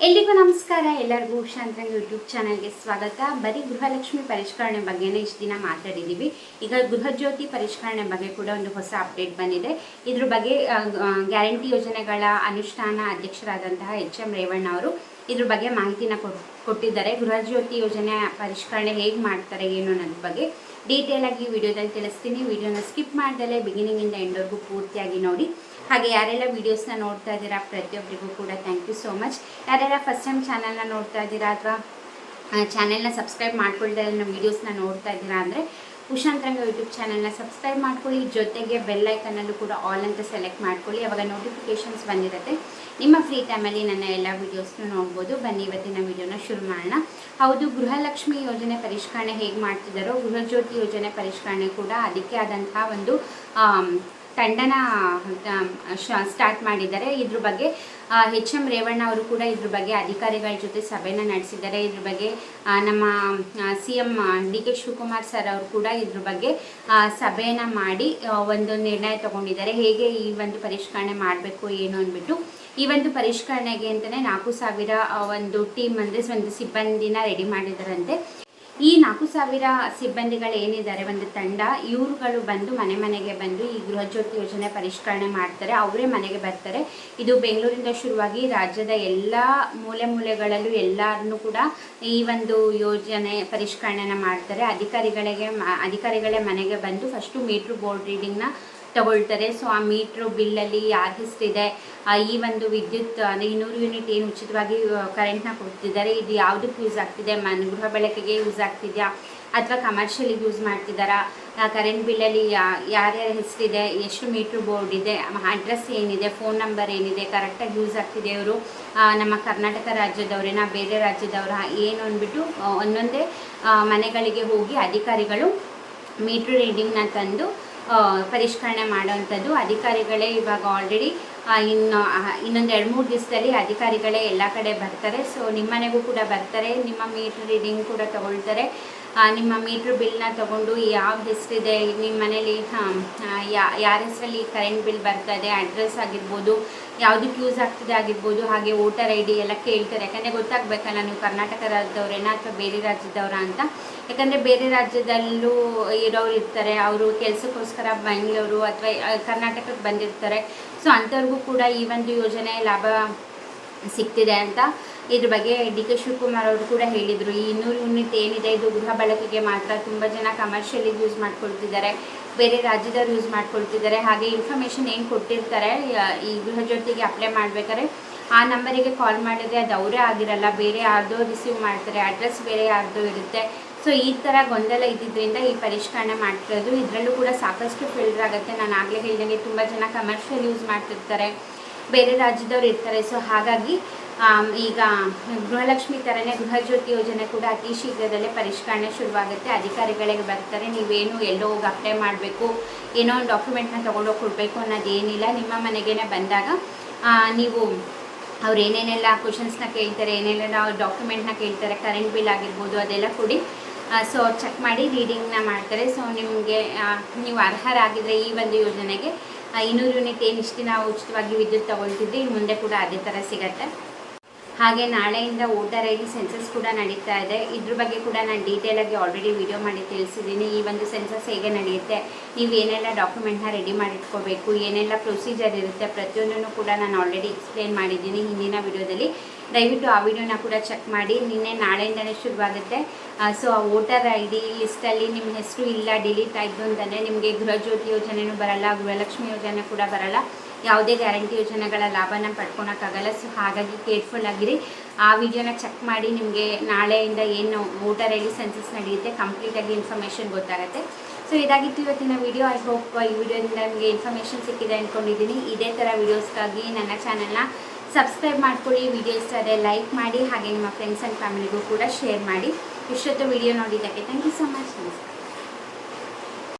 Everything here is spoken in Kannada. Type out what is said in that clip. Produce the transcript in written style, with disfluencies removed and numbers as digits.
ಎಲ್ಲಿಗೂ ನಮಸ್ಕಾರ. ಎಲ್ಲರಿಗೂ ಉಷಾಂತರಂಗ್ ಯೂಟ್ಯೂಬ್ ಚಾನಲ್ಗೆ ಸ್ವಾಗತ. ಬರೀ ಗೃಹಲಕ್ಷ್ಮಿ ಪರಿಷ್ಕರಣೆ ಬಗ್ಗೆನೇ ಇಷ್ಟು ದಿನ ಮಾತಾಡಿದ್ದೀವಿ. ಈಗ ಗೃಹಜ್ಯೋತಿ ಪರಿಷ್ಕರಣೆ ಬಗ್ಗೆ ಕೂಡ ಒಂದು ಹೊಸ ಅಪ್ಡೇಟ್ ಬಂದಿದೆ. ಇದ್ರ ಬಗ್ಗೆ ಗ್ಯಾರಂಟಿ ಯೋಜನೆಗಳ ಅನುಷ್ಠಾನ ಅಧ್ಯಕ್ಷರಾದಂತಹ ಎಚ್.ಎಂ. ರೇವಣ್ಣ ಅವರು ಇದ್ರ ಬಗ್ಗೆ ಮಾಹಿತಿನ ಕೊಟ್ಟಿದ್ದಾರೆ. ಗೃಹಜ್ಯೋತಿ ಯೋಜನೆ ಪರಿಷ್ಕರಣೆ ಹೇಗೆ ಮಾಡ್ತಾರೆ ಏನು ಅನ್ನೋದ್ರ ಬಗ್ಗೆ ಡೀಟೇಲ್ ಆಗಿ ವಿಡಿಯೋದಲ್ಲಿ ತಿಳಿಸ್ತೀನಿ. ವಿಡಿಯೋನ ಸ್ಕಿಪ್ ಮಾಡ್ದಲೇ ಬಿಗಿನಿಂಗಿಂದ ಎಂಡ್ವರೆಗೂ ಪೂರ್ತಿಯಾಗಿ ನೋಡಿ. ಹಾಗೆ ಯಾರೆಲ್ಲ ವೀಡಿಯೋಸ್ನ ನೋಡ್ತಾ ಇದ್ದೀರಾ ಪ್ರತಿಯೊಬ್ಬರಿಗೂ ಕೂಡ ಥ್ಯಾಂಕ್ ಯು ಸೋ ಮಚ್. ಯಾರೆಲ್ಲ ಫಸ್ಟ್ ಟೈಮ್ ಚಾನಲ್ನ ನೋಡ್ತಾ ಇದ್ದೀರಾ ಅಥವಾ ಚಾನೆಲ್ನ ಸಬ್ಸ್ಕ್ರೈಬ್ ಮಾಡ್ಕೊಳ್ತಾ ನಮ್ಮ ವೀಡಿಯೋಸ್ನ ನೋಡ್ತಾ ಇದ್ದೀರಾ ಅಂದರೆ ಉಷಾಂತರಂಗ ಯೂಟ್ಯೂಬ್ ಚಾನಲ್ನ ಸಬ್ಸ್ಕ್ರೈಬ್ ಮಾಡ್ಕೊಳ್ಳಿ. ಜೊತೆಗೆ ಬೆಲ್ ಐಕನಲ್ಲೂ ಕೂಡ ಆಲ್ ಅಂತ ಸೆಲೆಕ್ಟ್ ಮಾಡ್ಕೊಳ್ಳಿ. ಅವಾಗ ನೋಟಿಫಿಕೇಷನ್ಸ್ ಬಂದಿರುತ್ತೆ. ನಿಮ್ಮ ಫ್ರೀ ಟೈಮಲ್ಲಿ ನನ್ನ ಎಲ್ಲ ವೀಡಿಯೋಸ್ನ ನೋಡ್ಬೋದು. ಬನ್ನಿ ಇವತ್ತಿನ ವೀಡಿಯೋನ ಶುರು ಮಾಡೋಣ. ಹೌದು, ಗೃಹಲಕ್ಷ್ಮಿ ಯೋಜನೆ ಪರಿಷ್ಕರಣೆ ಹೇಗೆ ಮಾಡ್ತಿದ್ದಾರೋ ಗೃಹಜ್ಯೋತಿ ಯೋಜನೆ ಪರಿಷ್ಕರಣೆ ಕೂಡ ಅದಕ್ಕೆ ಆದಂತಹ ಒಂದು ತಂಡನ ಸ್ಟಾರ್ಟ್ ಮಾಡಿದ್ದಾರೆ. ಇದ್ರ ಬಗ್ಗೆ ಎಚ್.ಎಂ. ರೇವಣ್ಣ ಅವರು ಕೂಡ ಇದ್ರ ಬಗ್ಗೆ ಅಧಿಕಾರಿಗಳ ಜೊತೆ ಸಭೆನ ನಡೆಸಿದ್ದಾರೆ. ಇದ್ರ ಬಗ್ಗೆ ನಮ್ಮ CM DK ಶಿವಕುಮಾರ್ ಸರ್ ಅವರು ಕೂಡ ಇದ್ರ ಬಗ್ಗೆ ಸಭೆಯನ್ನು ಮಾಡಿ ಒಂದು ನಿರ್ಣಯ ತಗೊಂಡಿದ್ದಾರೆ. ಹೇಗೆ ಈ ಒಂದು ಪರಿಷ್ಕರಣೆ ಮಾಡಬೇಕು ಏನು ಅಂದ್ಬಿಟ್ಟು ಈ ಒಂದು ಪರಿಷ್ಕರಣೆಗೆ ಅಂತಲೇ 4,000 ಒಂದು ಟೀಮ್ ಅಂದರೆ ಒಂದು ಸಿಬ್ಬಂದಿನ ರೆಡಿ ಮಾಡಿದಾರಂತೆ. ಈ 4,000 ಸಿಬ್ಬಂದಿಗಳು ಏನಿದ್ದಾರೆ ಒಂದು ತಂಡ, ಇವರುಗಳು ಬಂದು ಮನೆಗೆ ಬಂದು ಈ ಗೃಹಜ್ಯೋತಿ ಯೋಜನೆ ಪರಿಷ್ಕರಣೆ ಮಾಡ್ತಾರೆ. ಅವರೇ ಮನೆಗೆ ಬರ್ತಾರೆ. ಇದು ಬೆಂಗಳೂರಿಂದ ಶುರುವಾಗಿ ರಾಜ್ಯದ ಎಲ್ಲ ಮೂಲೆಗಳಲ್ಲೂ ಎಲ್ಲರನ್ನೂ ಕೂಡ ಈ ಒಂದು ಯೋಜನೆ ಪರಿಷ್ಕರಣೆನ ಮಾಡ್ತಾರೆ. ಅಧಿಕಾರಿಗಳೇ ಮನೆಗೆ ಬಂದು ಫಸ್ಟು ಮೀಟ್ರ್ ಬೋರ್ಡ್ ರೀಡಿಂಗ್ನ ತಗೊಳ್ತಾರೆ. ಸೊ ಆ ಮೀಟ್ರು ಬಿಲ್ಲಲ್ಲಿ ಯಾರ ಹೆಸರಿದೆ, ಈ ಒಂದು ವಿದ್ಯುತ್ ಅಂದರೆ 200 ಯೂನಿಟ್ ಏನು ಉಚಿತವಾಗಿ ಕರೆಂಟ್ನ ಕೊಡ್ತಿದ್ದಾರೆ, ಇದು ಯಾವುದಕ್ಕೆ ಯೂಸ್ ಆಗ್ತಿದೆ, ಗೃಹ ಬಳಕೆಗೆ ಯೂಸ್ ಆಗ್ತಿದೆಯಾ ಅಥವಾ ಕಮರ್ಷಿಯಲಿಗೆ ಯೂಸ್ ಮಾಡ್ತಿದ್ದಾರಾ, ಕರೆಂಟ್ ಬಿಲ್ಲಲ್ಲಿ ಯಾರ್ಯಾರ ಹೆಸರಿದೆ, ಎಷ್ಟು ಮೀಟ್ರ್ ಬೋರ್ಡ್ ಇದೆ, ಅಡ್ರೆಸ್ ಏನಿದೆ, ಫೋನ್ ನಂಬರ್ ಏನಿದೆ, ಕರೆಕ್ಟಾಗಿ ಯೂಸ್ ಆಗ್ತಿದೆ, ಇವರು ನಮ್ಮ ಕರ್ನಾಟಕ ರಾಜ್ಯದವರೇನಾ ಬೇರೆ ರಾಜ್ಯದವರ ಏನು ಅಂದ್ಬಿಟ್ಟು ಒಂದೊಂದೇ ಮನೆಗಳಿಗೆ ಹೋಗಿ ಅಧಿಕಾರಿಗಳು ಮೀಟ್ರ್ ರೀಡಿಂಗ್ನ ತಂದು ಪರಿಷ್ಕರಣೆ ಮಾಡೋವಂಥದ್ದು. ಅಧಿಕಾರಿಗಳೇ ಇವಾಗ ಆಲ್ರೆಡಿ ಇನ್ನೊಂದು 2-3 ದಿವಸದಲ್ಲಿ ಅಧಿಕಾರಿಗಳೇ ಎಲ್ಲ ಕಡೆ ಬರ್ತಾರೆ. ಸೊ ನಿಮ್ಮ ಮನೆಗೂ ಕೂಡ ಬರ್ತಾರೆ, ನಿಮ್ಮ ಮೀಟ್ರ್ ರೀಡಿಂಗ್ ಕೂಡ ತಗೊಳ್ತಾರೆ. ನಿಮ್ಮ ಮೀಟ್ರ್ ಬಿಲ್ನ ತೊಗೊಂಡು ಯಾವ ಹೆಸರಿದೆ ನಿಮ್ಮ ಮನೇಲಿ, ಯಾರ ಹೆಸರಲ್ಲಿ ಕರೆಂಟ್ ಬಿಲ್ ಬರ್ತಾ ಇದೆ, ಅಡ್ರೆಸ್ ಆಗಿರ್ಬೋದು, ಯಾವುದಕ್ಕೆ ಯೂಸ್ ಆಗ್ತಿದೆ ಆಗಿರ್ಬೋದು, ಹಾಗೆ ವೋಟರ್ ID ಎಲ್ಲ ಕೇಳ್ತಾರೆ. ಯಾಕಂದರೆ ಗೊತ್ತಾಗಬೇಕಲ್ಲ ನೀವು ಕರ್ನಾಟಕ ರಾಜ್ಯದವರೇನಾ ಅಥವಾ ಬೇರೆ ರಾಜ್ಯದವರ ಅಂತ. ಯಾಕಂದರೆ ಬೇರೆ ರಾಜ್ಯದಲ್ಲೂ ಇರೋರು ಇರ್ತಾರೆ, ಅವರು ಕೆಲಸಕ್ಕೋಸ್ಕರ ಬೆಂಗಳೂರು ಅಥವಾ ಕರ್ನಾಟಕಕ್ಕೆ ಬಂದಿರ್ತಾರೆ. ಸೊ ಅಂಥವ್ರಿಗೂ ಕೂಡ ಈ ಒಂದು ಯೋಜನೆ ಲಾಭ ಸಿಗ್ತಿದೆ ಅಂತ ಇದ್ರ ಬಗ್ಗೆ DK ಶಿವಕುಮಾರ್ ಅವರು ಕೂಡ ಹೇಳಿದರು. ಈ 200 ಯೂನಿಟ್ ಏನಿದೆ ಇದು ಗೃಹ ಬಳಕೆಗೆ ಮಾತ್ರ. ತುಂಬ ಜನ ಕಮರ್ಷಿಯಲಿಗೆ ಯೂಸ್ ಮಾಡ್ಕೊಳ್ತಿದ್ದಾರೆ, ಬೇರೆ ರಾಜ್ಯದವ್ರು ಯೂಸ್ ಮಾಡ್ಕೊಳ್ತಿದ್ದಾರೆ. ಹಾಗೆ ಇನ್ಫಾರ್ಮೇಷನ್ ಏನು ಕೊಟ್ಟಿರ್ತಾರೆ ಈ ಗೃಹಜ್ಯೋತಿಗೆ ಅಪ್ಲೈ ಮಾಡಬೇಕಾದ್ರೆ ಆ ನಂಬರಿಗೆ ಕಾಲ್ ಮಾಡಿದರೆ ಅದು ಅವರೇ ಆಗಿರಲ್ಲ, ಬೇರೆ ಯಾರ್ದೋ ರಿಸೀವ್ ಮಾಡ್ತಾರೆ, ಅಡ್ರೆಸ್ ಬೇರೆ ಯಾರ್ದೋ ಇರುತ್ತೆ. ಸೊ ಈ ಥರ ಗೊಂದಲ ಇದ್ದಿದ್ದರಿಂದ ಈ ಪರಿಷ್ಕರಣೆ ಮಾಡ್ತಿರೋದು. ಇದರಲ್ಲೂ ಕೂಡ ಸಾಕಷ್ಟು ಫಿಲ್ಟರ್ ಆಗುತ್ತೆ. ನಾನು ಆಗಲೇ ಹೇಳಿದಂಗೆ ತುಂಬ ಜನ ಕಮರ್ಷಿಯಲ್ ಯೂಸ್ ಮಾಡ್ತಿರ್ತಾರೆ, ಬೇರೆ ರಾಜ್ಯದವ್ರು ಇರ್ತಾರೆ. ಸೊ ಹಾಗಾಗಿ ಈಗ ಗೃಹಲಕ್ಷ್ಮಿ ಥರನೇ ಗೃಹಜ್ಯೋತಿ ಯೋಜನೆ ಕೂಡ ಅತಿ ಶೀಘ್ರದಲ್ಲೇ ಪರಿಷ್ಕರಣೆ ಶುರುವಾಗುತ್ತೆ. ಅಧಿಕಾರಿಗಳಿಗೆ ಬರ್ತಾರೆ, ನೀವೇನು ಎಲ್ಲೋ ಹೋಗಿ ಅಪ್ಲೈ ಮಾಡಬೇಕು, ಏನೋ ಒಂದು ಡಾಕ್ಯುಮೆಂಟ್ನ ತೊಗೊಂಡೋಗಿ ಕೊಡಬೇಕು ಅನ್ನೋದೇನಿಲ್ಲ. ನಿಮ್ಮ ಮನೆಗೇ ಬಂದಾಗ ನೀವು ಅವ್ರು ಏನೇನೆಲ್ಲ ಕ್ವಶನ್ಸ್ನ ಕೇಳ್ತಾರೆ, ಏನೇನೆಲ್ಲ ಡಾಕ್ಯುಮೆಂಟ್ನ ಕೇಳ್ತಾರೆ, ಕರೆಂಟ್ ಬಿಲ್ ಆಗಿರ್ಬೋದು ಅದೆಲ್ಲ ಕೊಡಿ. ಸೊ ಚೆಕ್ ಮಾಡಿ ರೀಡಿಂಗ್ನ ಮಾಡ್ತಾರೆ. ಸೊ ನಿಮಗೆ ನೀವು ಅರ್ಹರಾಗಿದ್ದರೆ ಈ ಒಂದು ಯೋಜನೆಗೆ 200 ಯೂನಿಟ್ ಏನು ಇಷ್ಟು ದಿನ ಉಚಿತವಾಗಿ ವಿದ್ಯುತ್ ತೊಗೊಳ್ತಿದ್ದೆ, ಇನ್ನು ಮುಂದೆ ಕೂಡ ಅದೇ ಥರ ಸಿಗುತ್ತೆ. ಹಾಗೆ ನಾಳೆಯಿಂದ ವೋಟರ್ ID ಸೆನ್ಸಸ್ ಕೂಡ ನಡೀತಾ ಇದೆ. ಇದ್ರ ಬಗ್ಗೆ ಕೂಡ ನಾನು ಡೀಟೇಲಾಗಿ ಆಲ್ರೆಡಿ ವಿಡಿಯೋ ಮಾಡಿ ತಿಳಿಸಿದ್ದೀನಿ. ಈ ಒಂದು ಸೆನ್ಸಸ್ ಹೇಗೆ ನಡೆಯುತ್ತೆ, ನೀವು ಏನೆಲ್ಲ ಡಾಕ್ಯುಮೆಂಟ್ನ ರೆಡಿ ಮಾಡಿಟ್ಕೋಬೇಕು, ಏನೆಲ್ಲ ಪ್ರೊಸೀಜರ್ ಇರುತ್ತೆ, ಪ್ರತಿಯೊಂದನ್ನು ಕೂಡ ನಾನು ಆಲ್ರೆಡಿ ಎಕ್ಸ್ಪ್ಲೇನ್ ಮಾಡಿದ್ದೀನಿ ಹಿಂದಿನ ವಿಡಿಯೋದಲ್ಲಿ. ದಯವಿಟ್ಟು ಆ ವಿಡಿಯೋನ ಕೂಡ ಚೆಕ್ ಮಾಡಿ. ನಾಳೆಯಿಂದಲೇ ಶುರುವಾಗುತ್ತೆ. ಸೊ ಆ ವೋಟರ್ ID ಲಿಸ್ಟಲ್ಲಿ ನಿಮ್ಮ ಹೆಸರು ಇಲ್ಲ, ಡಿಲೀಟ್ ಆಯಿತು ಅಂತಂದರೆ ನಿಮಗೆ ಗೃಹಜ್ಯೋತಿ ಯೋಜನೆಯೂ ಬರಲ್ಲ, ಗೃಹಲಕ್ಷ್ಮಿ ಯೋಜನೆ ಕೂಡ ಬರಲ್ಲ, ಯಾವುದೇ ಗ್ಯಾರಂಟಿ ಯೋಜನೆಗಳ ಲಾಭನ ಪಡ್ಕೊಳಕ್ಕಾಗಲ್ಲ. ಸೊ ಹಾಗಾಗಿ ಕೇರ್ಫುಲ್ ಆಗಿರಿ. ಆ ವಿಡಿಯೋನ ಚೆಕ್ ಮಾಡಿ. ನಿಮಗೆ ನಾಳೆಯಿಂದ ಏನು ವೋಟರ್ ID ಸೆನ್ಸಸ್ ನಡೆಯುತ್ತೆ ಕಂಪ್ಲೀಟಾಗಿ ಇನ್ಫಾರ್ಮೇಷನ್ ಗೊತ್ತಾಗುತ್ತೆ. ಸೊ ಇದಾಗಿತ್ತು ಇವತ್ತಿನ ವಿಡಿಯೋ. ಐ ಹೋಪ್ ಈ ವಿಡಿಯೋದಿಂದ ನಿಮಗೆ ಇನ್ಫಾರ್ಮೇಷನ್ ಸಿಕ್ಕಿದೆ ಅಂದ್ಕೊಂಡಿದ್ದೀನಿ. ಇದೇ ಥರ ವೀಡಿಯೋಸ್ಗಾಗಿ ನನ್ನ ಚಾನಲ್ನ ಸಬ್ಸ್ಕ್ರೈಬ್ ಮಾಡ್ಕೊಳ್ಳಿ. ವಿಡಿಯೋ ಇಷ್ಟ ಆದರೆ ಲೈಕ್ ಮಾಡಿ, ಹಾಗೆ ನಿಮ್ಮ ಫ್ರೆಂಡ್ಸ್ ಆ್ಯಂಡ್ ಫ್ಯಾಮಿಲಿಗೂ ಕೂಡ ಶೇರ್ ಮಾಡಿ. ಇಷ್ಟೊತ್ತು ವಿಡಿಯೋ ನೋಡಿದ್ದಕ್ಕೆ ಥ್ಯಾಂಕ್ ಯು ಸೊ ಮಚ್. ನಮಸ್ಕಾರ.